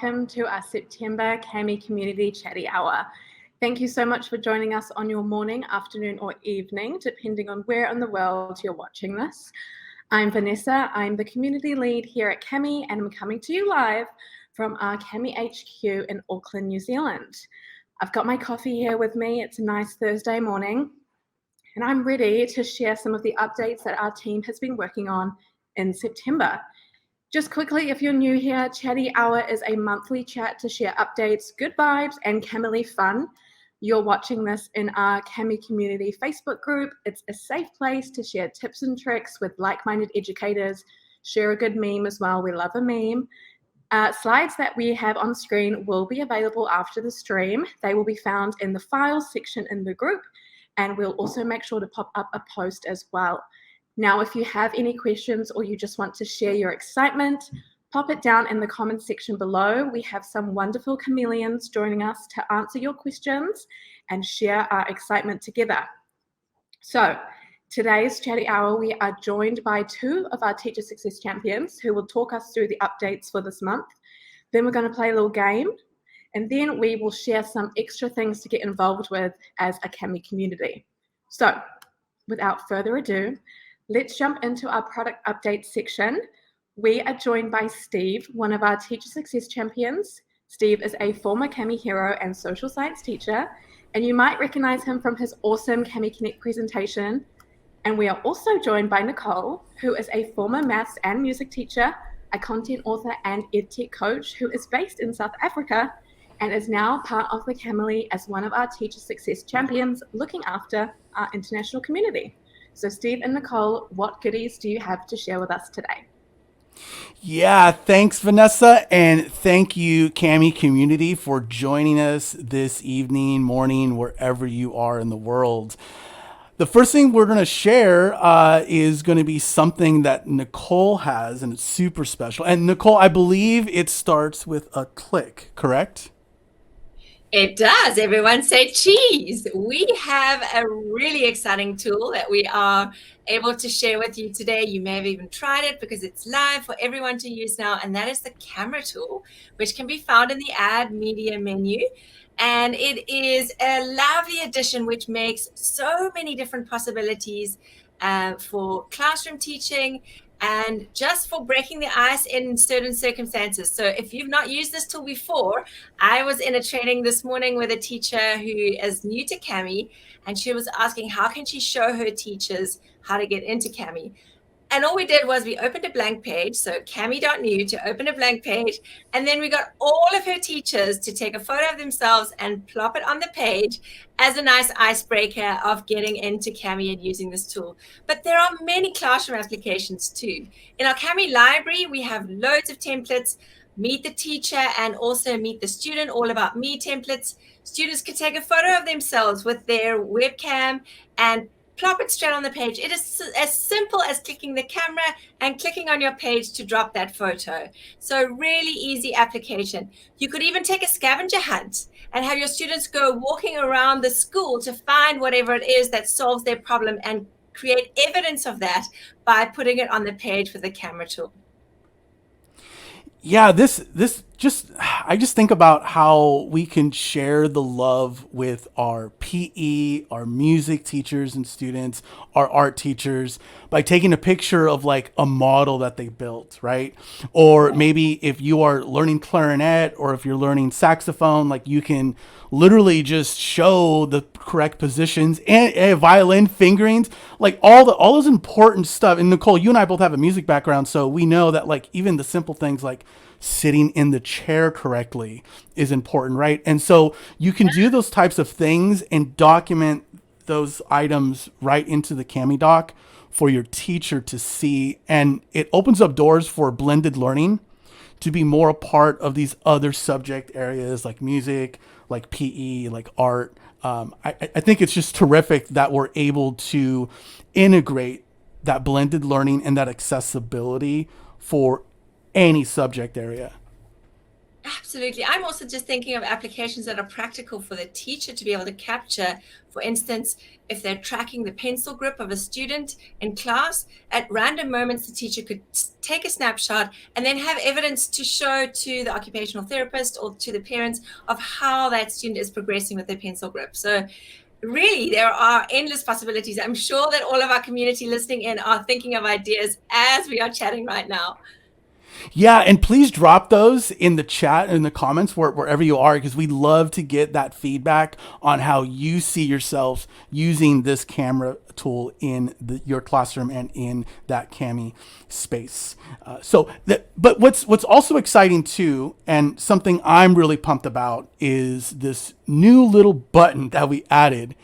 welcome to our September Cami Community Chatty Hour. Thank you so much for joining us on your morning, afternoon, or evening, depending on where in the world you're watching this. I'm Vanessa, I'm the community lead here at Cami, and I'm coming to you live from our Cami HQ in Auckland, New Zealand. I've got my coffee here with me. It's a nice Thursday morning, and I'm ready to share some of the updates that our team has been working on in September. Just quickly, if you're new here, Chatty Hour is a monthly chat to share updates, good vibes, and Camily fun. You're watching this in our Cami Community Facebook group. It's a safe place to share tips and tricks with like-minded educators, share a good meme as well. We love a meme. Slides that we have on screen will be available after the stream. They will be found in the files section in the group, and we'll also make sure to pop up a post as well. Now, if you have any questions or you just want to share your excitement, pop it down in the comments section below. We have some wonderful chameleons joining us to answer your questions and share our excitement together. So today's Chatty Hour, we are joined by two of our Teacher Success Champions who will talk us through the updates for this month. Then we're going to play a little game, and then we will share some extra things to get involved with as a Cami community. So without further ado, let's jump into our product update section. We are joined by Steve, one of our Teacher Success Champions. Steve is a former Cami hero and social science teacher, and you might recognize him from his awesome Cami Connect presentation. And we are also joined by Nicole, who is a former maths and music teacher, a content author and EdTech coach who is based in South Africa and is now part of the Camily as one of our Teacher Success Champions looking after our international community. So Steve and Nicole, what goodies do you have to share with us today? Yeah, thanks, Vanessa, and thank you, Cami community, for joining us this evening, morning, wherever you are in the world. The first thing we're going to share is going to be something that Nicole has, and it's super special. And Nicole, I believe it starts with a click, correct? It does. Everyone say cheese. We have a really exciting tool that we are able to share with you today. You may have even tried it because it's live for everyone to use now, and that is the camera tool, which can be found in the Add Media menu. And it is a lovely addition which makes so many different possibilities for classroom teaching and just for breaking the ice in certain circumstances. So if you've not used this tool before, I was in a training this morning with a teacher who is new to Cami, and she was asking how can she show her teachers how to get into Cami. And all we did was we opened a blank page, so Cami.new to open a blank page, and then we got all of her teachers to take a photo of themselves and plop it on the page as a nice icebreaker of getting into Cami and using this tool. But there are many classroom applications too. In our Cami library, we have loads of templates, Meet the Teacher and also Meet the Student, all about me templates. Students can take a photo of themselves with their webcam and plop it straight on the page. It is as simple as clicking the camera and clicking on your page to drop that photo. So really easy application. You could even take a scavenger hunt and have your students go walking around the school to find whatever it is that solves their problem and create evidence of that by putting it on the page with the camera tool. Yeah, I just think about how we can share the love with our PE, our music teachers and students, our art teachers by taking a picture of like a model that they built, right? Or maybe if you are learning clarinet or if you're learning saxophone, like you can literally just show the correct positions and violin fingerings, like all those important stuff. And Nicole, you and I both have a music background, so we know that like even the simple things like sitting in the chair correctly is important, right? And so you can do those types of things and document those items right into the Cami doc for your teacher to see. And it opens up doors for blended learning to be more a part of these other subject areas like music, like PE, like art. I think it's just terrific that we're able to integrate that blended learning and that accessibility for any subject area. Absolutely. I'm also just thinking of applications that are practical for the teacher to be able to capture. For instance, if they're tracking the pencil grip of a student in class, at random moments, the teacher could take a snapshot and then have evidence to show to the occupational therapist or to the parents of how that student is progressing with their pencil grip. So really, there are endless possibilities. I'm sure that all of our community listening in are thinking of ideas as we are chatting right now. Yeah, and please drop those in the chat, in the comments, wherever you are, because we'd love to get that feedback on how you see yourselves using this camera tool in your classroom and in that Cami space. But what's also exciting too, and something I'm really pumped about, is this new little button that we added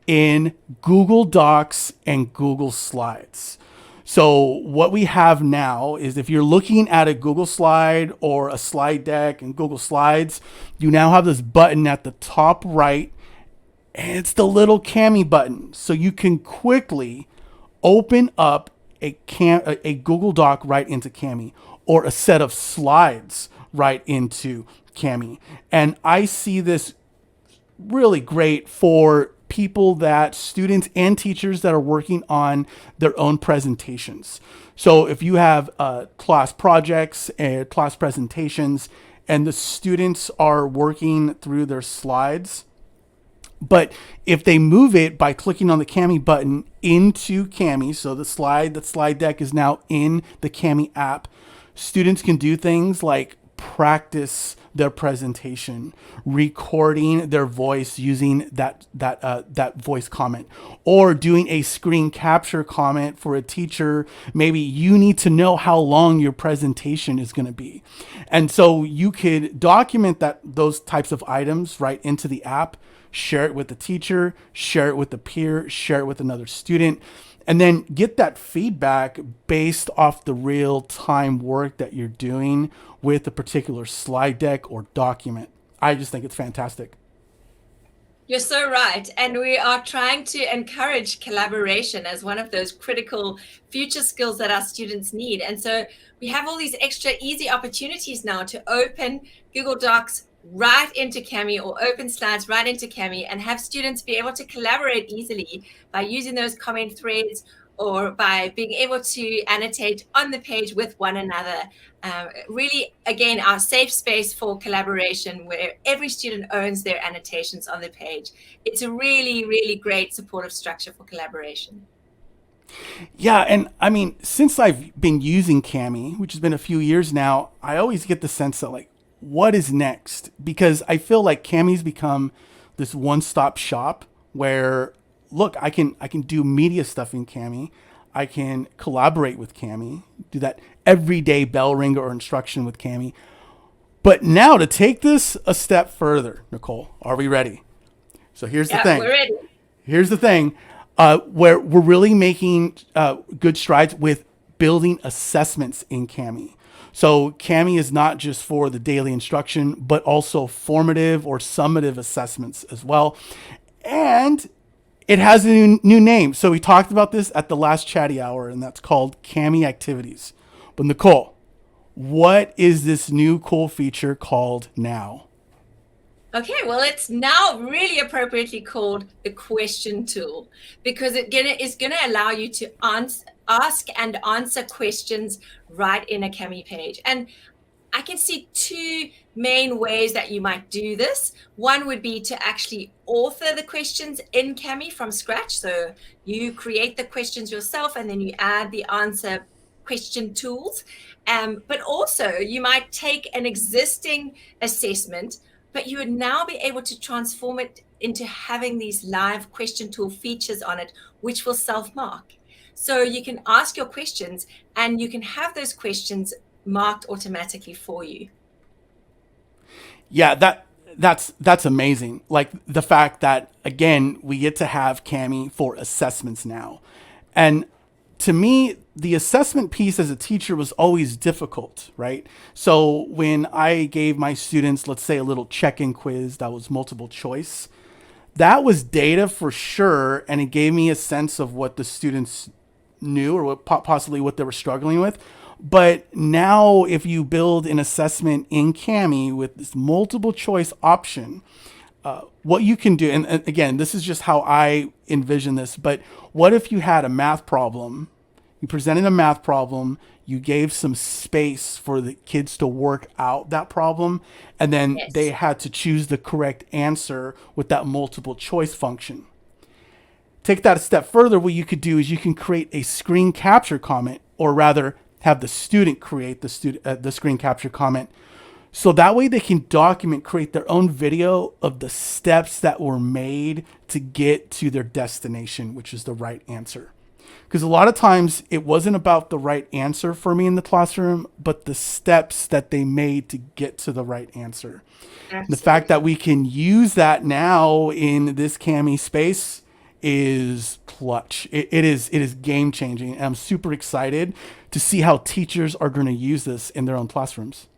in Google Docs and Google Slides. So what we have now is, if you're looking at a Google slide or a slide deck in Google Slides, you now have this button at the top right, and it's the little Cami button. So you can quickly open up a Google Doc right into Cami, or a set of slides right into Cami. And I see this really great for students and teachers that are working on their own presentations. So if you have class projects and class presentations, and the students are working through their slides, but if they move it by clicking on the Cami button into Cami, so the slide deck is now in the Cami app, students can do things like practice their presentation, recording their voice using that voice comment, or doing a screen capture comment for a teacher. Maybe you need to know how long your presentation is going to be, and so you could document those types of items right into the app, share it with the teacher, share it with the peer, share it with another student, and then get that feedback based off the real time work that you're doing with a particular slide deck or document. I just think it's fantastic. You're so right. And we are trying to encourage collaboration as one of those critical future skills that our students need. And so we have all these extra easy opportunities now to open Google Docs right into Cami, or open slides right into Cami, and have students be able to collaborate easily by using those comment threads, or by being able to annotate on the page with one another. Really, again, our safe space for collaboration, where every student owns their annotations on the page. It's a really, really great supportive structure for collaboration. Yeah, and I mean, since I've been using Cami, which has been a few years now, I always get the sense that, like, what is next? Because I feel like Cami's become this one-stop shop where, look, I can do media stuff in Cami. I can collaborate with Cami, do that everyday bell ringer or instruction with Cami. But now, to take this a step further, Nicole, are we ready? So here's the thing. We're ready. Here's the thing, where we're really making good strides with building assessments in Cami. So Cami is not just for the daily instruction, but also formative or summative assessments as well. And it has a new name. So we talked about this at the last Chatty Hour, and that's called Cami Activities. But Nicole, what is this new cool feature called now? Okay, well, it's now really appropriately called the question tool, because it is going to allow you to ask and answer questions right in a Cami page. And I can see two main ways that you might do this. One would be to actually author the questions in Cami from scratch. So you create the questions yourself, and then you add the answer question tools. But also, you might take an existing assessment, but you would now be able to transform it into having these live question tool features on it, which will self-mark. So you can ask your questions, and you can have those questions marked automatically for you. Yeah, that's amazing. Like, the fact that, again, we get to have Cami for assessments now. And to me, the assessment piece as a teacher was always difficult, right? So when I gave my students, let's say, a little check-in quiz that was multiple choice, that was data for sure, and it gave me a sense of what the students knew, or possibly what they were struggling with. But now if you build an assessment in Kami with this multiple choice option, what you can do, and again, this is just how I envision this, but what if you had a math problem, you presented a math problem, you gave some space for the kids to work out that problem, and then they Yes. had to choose the correct answer with that multiple choice function. Take that a step further, what you could do is you can create a screen capture comment, or rather have the student create the screen capture comment. So that way they can document, create their own video of the steps that were made to get to their destination, which is the right answer. Because a lot of times it wasn't about the right answer for me in the classroom, but the steps that they made to get to the right answer. The fact that Absolutely. we can use that now in this Kami space is clutch. It is game changing. And I'm super excited to see how teachers are going to use this in their own classrooms.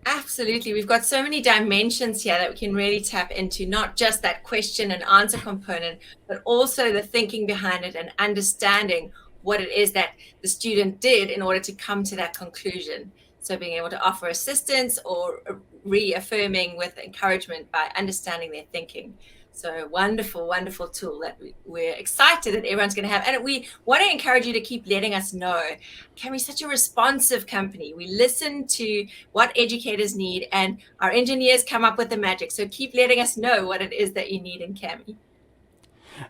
Absolutely. We've got so many dimensions here that we can really tap into, not just that question and answer component, but also the thinking behind it and understanding what it is that the student did in order to come to that conclusion. So being able to offer assistance or reaffirming with encouragement by understanding their thinking. So wonderful, wonderful tool that we're excited that everyone's going to have. And we want to encourage you to keep letting us know. Kami's such a responsive company. We listen to what educators need, and our engineers come up with the magic. So keep letting us know what it is that you need in Kami.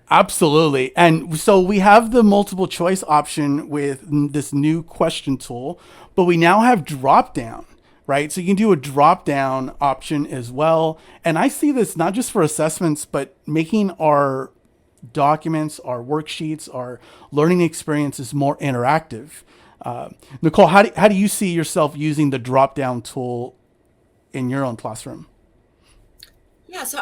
Absolutely. And so we have the multiple choice option with this new question tool, but we now have drop down, right? So you can do a drop down option as well. And I see this not just for assessments, but making our documents, our worksheets, our learning experiences more interactive. Nicole, how do you see yourself using the drop down tool in your own classroom? Yeah, so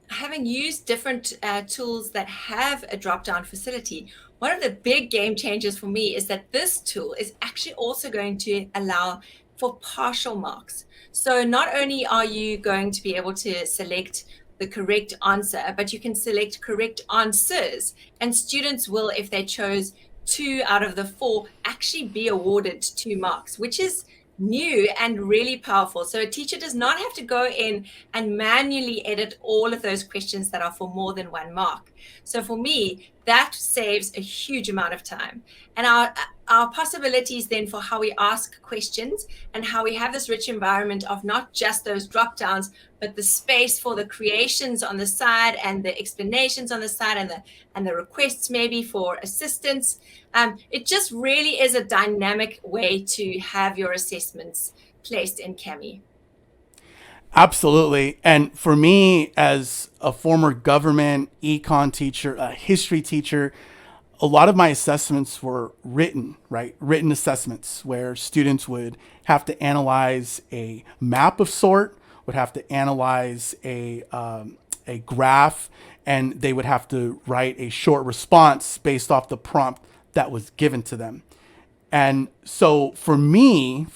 having used different tools that have a drop-down facility, one of the big game changers for me is that this tool is actually also going to allow for partial marks. So not only are you going to be able to select the correct answer, but you can select correct answers, and students will, if they chose 2 out of the 4, actually be awarded 2 marks, which is new and really powerful. So a teacher does not have to go in and manually edit all of those questions that are for more than 1 mark. So for me, that saves a huge amount of time. And our possibilities then for how we ask questions and how we have this rich environment of not just those drop downs, but the space for the creations on the side and the explanations on the side and the requests maybe for assistance. It just really is a dynamic way to have your assessments placed in Kami. Absolutely. And for me, as a former government econ teacher, a history teacher, a lot of my assessments were written, right? Written assessments where students would have to analyze a map of sort, would have to analyze a graph, and they would have to write a short response based off the prompt that was given to them. And so for me,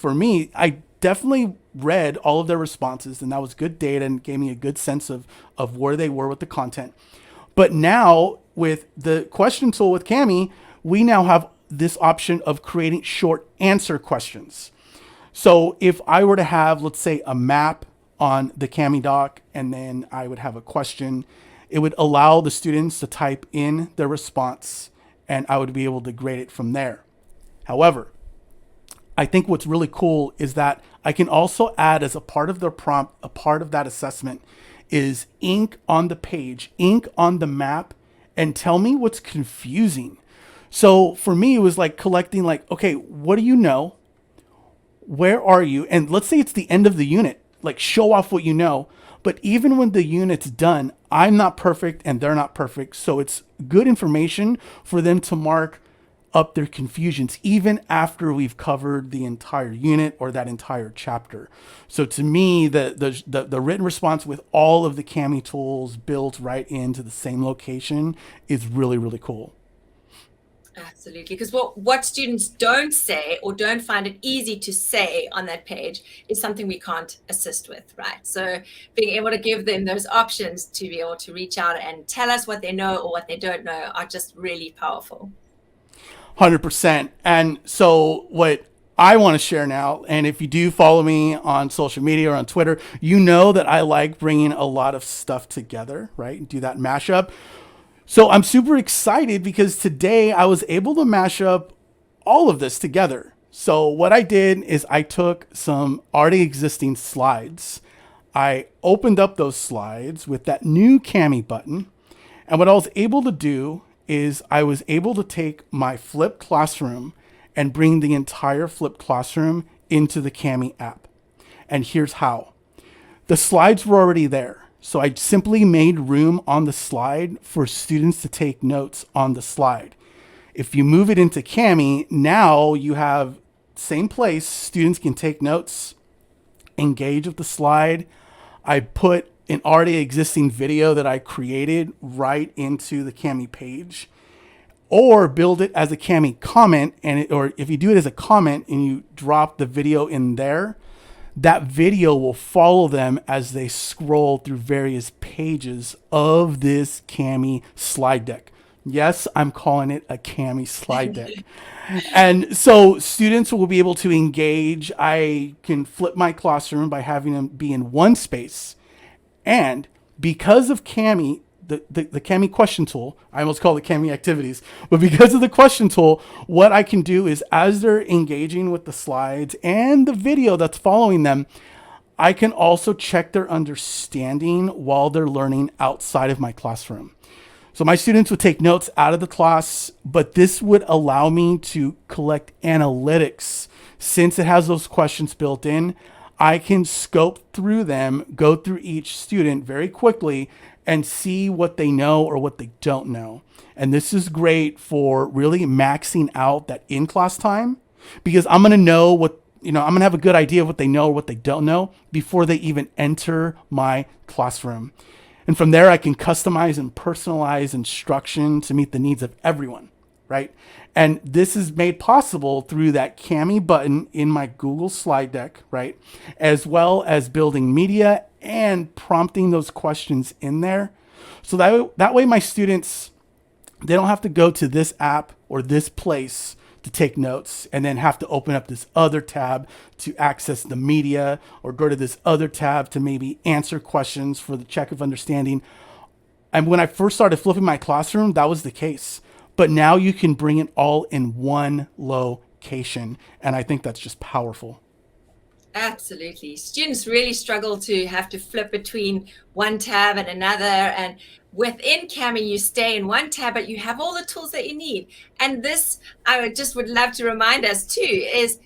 I definitely read all of their responses, and that was good data and gave me a good sense of where they were with the content. But now with the question tool with Kami, we now have this option of creating short answer questions. So if I were to have, let's say, a map on the Kami doc, and then I would have a question, it would allow the students to type in their response, and I would be able to grade it from there. However, I think what's really cool is that I can also add as a part of their prompt, a part of that assessment is ink on the page, ink on the map, and tell me what's confusing. So for me, it was like collecting like, okay, what do you know? Where are you? And let's say it's the end of the unit, like show off what you know. But even when the unit's done, I'm not perfect and they're not perfect. So it's good information for them to mark up their confusions even after we've covered the entire unit or that entire chapter. So to me, the written response with all of the Kami tools built right into the same location is really, really cool. Absolutely, because what students don't say or don't find it easy to say on that page is something we can't assist with, right? So being able to give them those options to be able to reach out and tell us what they know or what they don't know are just really powerful. 100%. And so what I want to share now, and if you do follow me on social media or on Twitter, you know that I like bringing a lot of stuff together, right? Do that mashup. So I'm super excited because today I was able to mash up all of this together. So what I did is I took some already existing slides. I opened up those slides with that new Cami button. And what I was able to do is I was able to take my flipped classroom and bring the entire flipped classroom into the Cami app. And here's how. The slides were already there. So I simply made room on the slide for students to take notes on the slide. If you move it into Cami, now you have same place. Students can take notes, engage with the slide. I put an already existing video that I created right into the Cami page, or build it as a Cami comment. Or if you do it as a comment and you drop the video in there, that video will follow them as they scroll through various pages of this Cami slide deck. Yes, I'm calling it a Cami slide deck. And so students will be able to engage. I can flip my classroom by having them be in one space. And because of Cami, the Cami question tool, I almost call it Cami activities, but because of the question tool, what I can do is as they're engaging with the slides and the video that's following them, I can also check their understanding while they're learning outside of my classroom. So my students would take notes out of the class, but this would allow me to collect analytics. Since it has those questions built in, I can scope through them, go through each student very quickly, and see what they know or what they don't know. And this is great for really maxing out that in-class time, because I'm going to know what, I'm going to have a good idea of what they know or what they don't know before they even enter my classroom. And from there, I can customize and personalize instruction to meet the needs of everyone, right? And this is made possible through that Cami button in my Google slide deck, right? As well as building media and prompting those questions in there. So that way my students, they don't have to go to this app or this place to take notes and then have to open up this other tab to access the media, or go to this other tab to maybe answer questions for the check of understanding. And when I first started flipping my classroom, that was the case. But now you can bring it all in one location. And I think that's just powerful. Absolutely. Students really struggle to have to flip between one tab and another. And within Cami, you stay in one tab, but you have all the tools that you need. And this, would love to remind us too, is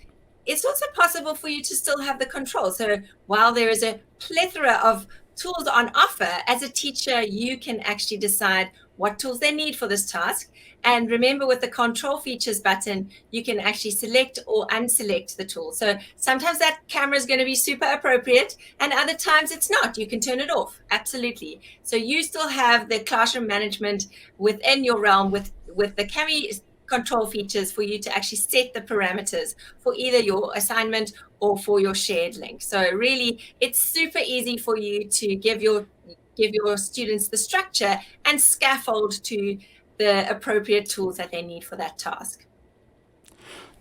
it's also possible for you to still have the control. So while there is a plethora of tools on offer, as a teacher, you can actually decide what tools they need for this task. And remember, with the control features button, you can actually select or unselect the tool. So sometimes that camera is going to be super appropriate, and other times it's not. You can turn it off. Absolutely. So you still have the classroom management within your realm with the Cami control features for you to actually set the parameters for either your assignment or for your shared link. So really, it's super easy for you to give your students the structure and scaffold to the appropriate tools that they need for that task.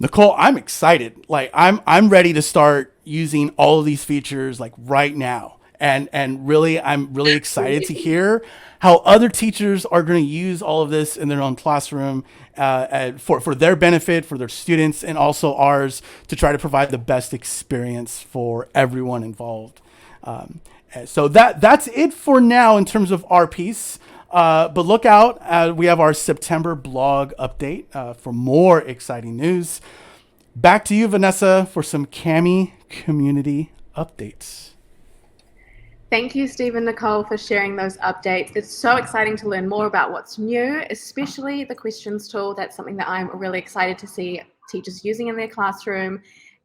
Nicole, I'm excited. Like I'm ready to start using all of these features like right now. And really, I'm really excited to hear how other teachers are going to use all of this in their own classroom for their benefit, for their students, and also ours, to try to provide the best experience for everyone involved. So that's it for now in terms of our piece. But look out, we have our September blog update for more exciting news. Back to you, Vanessa, for some Cami community updates. Thank you, Steve and Nicole, for sharing those updates. It's so exciting to learn more about what's new, especially the questions tool. That's something that I'm really excited to see teachers using in their classroom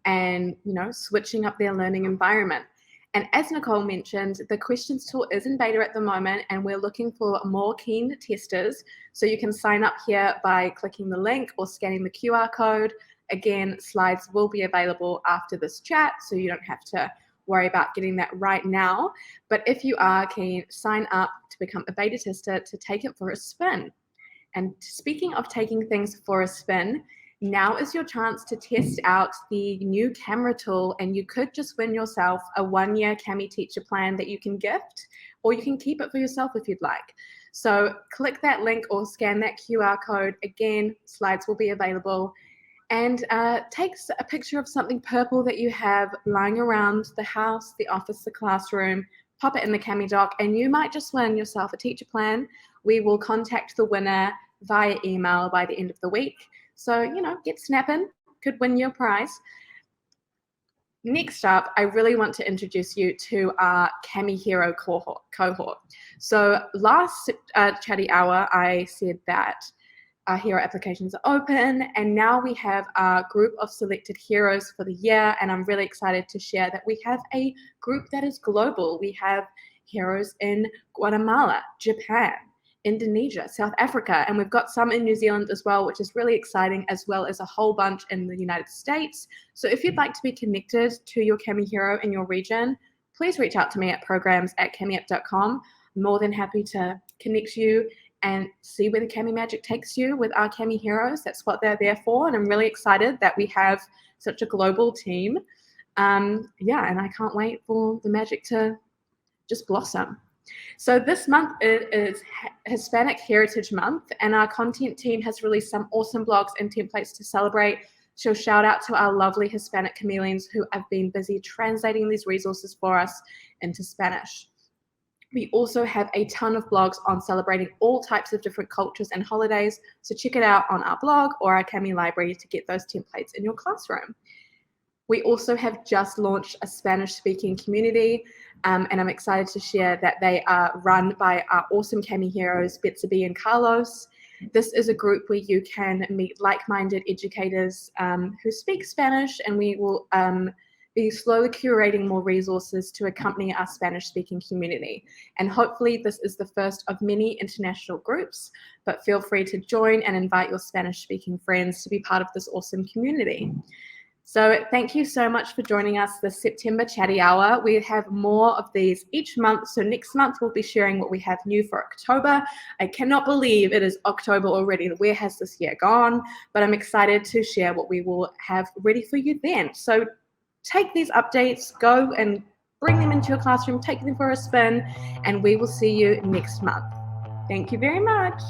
and, switching up their learning environment. And as Nicole mentioned, the questions tool is in beta at the moment, and we're looking for more keen testers. So you can sign up here by clicking the link or scanning the QR code. Again, slides will be available after this chat, so you don't have to worry about getting that right now. But if you are keen, sign up to become a beta tester to take it for a spin. And speaking of taking things for a spin, now is your chance to test out the new camera tool, and you could just win yourself a 1-year Cami teacher plan that you can gift, or you can keep it for yourself if you'd like. So click that link or scan that QR code. Again, slides will be available. And take a picture of something purple that you have lying around the house, the office, the classroom, pop it in the Cami doc, and you might just win yourself a teacher plan. We will contact the winner via email by the end of the week. So, you know, get snapping, could win your prize. Next up, I really want to introduce you to our Cami Hero cohort. So last Chatty Hour, I said that our hero applications are open, and now we have our group of selected heroes for the year, and I'm really excited to share that we have a group that is global. We have heroes in Guatemala, Japan, Indonesia, South Africa, and we've got some in New Zealand as well, which is really exciting, as well as a whole bunch in the United States. So if you'd like to be connected to your Cami hero in your region, please reach out to me at programs@camiup.com. I'm more than happy to connect you and see where the Cami magic takes you with our Cami heroes. That's what they're there for, and I'm really excited that we have such a global team. Yeah, and I can't wait for the magic to just blossom. So this month is Hispanic Heritage Month, and our content team has released some awesome blogs and templates to celebrate. So shout out to our lovely Hispanic chameleons who have been busy translating these resources for us into Spanish. We also have a ton of blogs on celebrating all types of different cultures and holidays, so check it out on our blog or our Cami library to get those templates in your classroom. We also have just launched a Spanish-speaking community, and I'm excited to share that they are run by our awesome Cami heroes, Betsabe and Carlos. This is a group where you can meet like-minded educators who speak Spanish, and we will be slowly curating more resources to accompany our Spanish-speaking community. And hopefully this is the first of many international groups, but feel free to join and invite your Spanish-speaking friends to be part of this awesome community. So thank you so much for joining us this September Chatty Hour. We have more of these each month. So next month we'll be sharing what we have new for October. I cannot believe it is October already. Where has this year gone? But I'm excited to share what we will have ready for you then. So take these updates, go and bring them into your classroom, take them for a spin, and we will see you next month. Thank you very much.